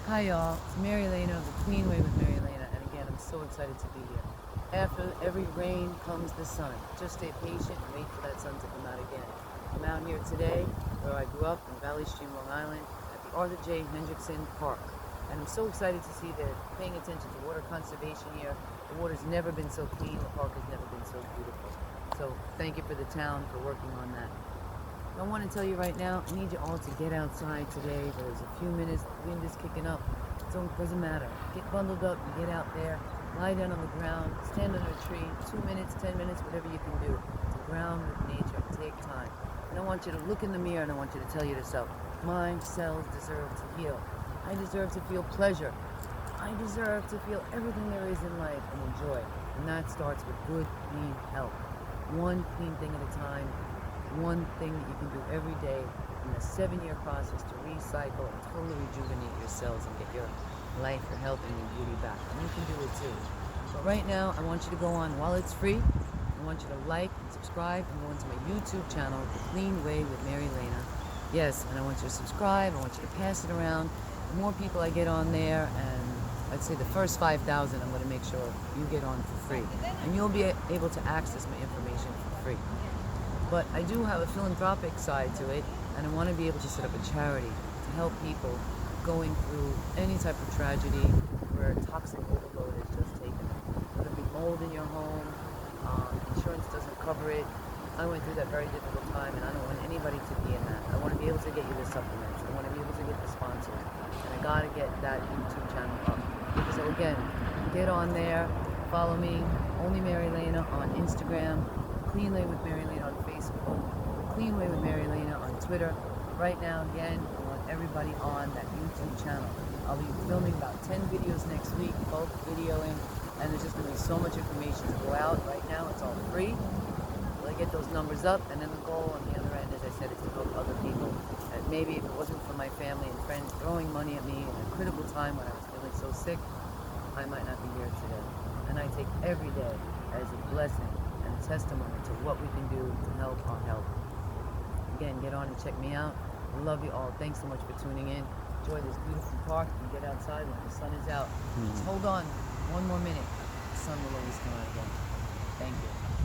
Hi y'all, it's MariLana of The Clean Way with MariLana, and again, I'm so excited to be here. After every rain comes the sun. Just stay patient and wait for that sun to come out again. I'm out here today where I grew up in Valley Stream, Long Island, at the Arthur J. Hendrickson Park. And I'm so excited to see they're paying attention to water conservation here. The water's never been so clean, the park has never been so beautiful. So thank you for the town for working on that. I want to tell you right now, I need you all to get outside today. There's a few minutes, the wind is kicking up, so it doesn't matter. Get bundled up and get out there, lie down on the ground, stand under a tree, 2 minutes, 10 minutes, whatever you can do to ground with nature and take time. And I want you to look in the mirror and I want you to tell yourself, my cells deserve to heal. I deserve to feel pleasure. I deserve to feel everything there is in life and enjoy. And that starts with good, clean health. One clean thing at a time. One thing that you can do every day in a 7-year process to recycle and totally rejuvenate your cells and get your life, your health, and your beauty back. And you can do it too. But right now, I want you to go on while it's free. I want you to like and subscribe and go into my YouTube channel, The Clean Way with MariLana. Yes, and I want you to subscribe. I want you to pass it around. The more people I get on there, and I'd say the first 5,000, I'm going to make sure you get on for free. And you'll be able to access my information for free. But I do have a philanthropic side to it, and I want to be able to set up a charity to help people going through any type of tragedy where toxic overload is just taken them. Whether it be mold in your home, insurance doesn't cover it. I went through that very difficult time, and I don't want anybody to be in that. I want to be able to get you the supplements. I want to be able to get the sponsors. And I got to get that YouTube channel up. So again, get on there, follow me, only MariLana on Instagram, Clean Way with MariLana on Facebook, Clean Way with MariLana on Twitter. Right now, again, I want everybody on that YouTube channel. I'll be filming about 10 videos next week, both videoing, and there's just going to be so much information to go out. Right now, it's all free. I'll get those numbers up, and then the goal on the other end, as I said, is to help other people. And maybe if it wasn't for my family and friends throwing money at me in a critical time when I was feeling so sick, I might not be here today. And I take every day as a blessing and a testimony to what we can do to help our health. Again, get on and check me out. I love you all. Thanks so much for tuning in. Enjoy this beautiful park and get outside when the sun is out. Just hold on one more minute. The sun will always come out again. Thank you.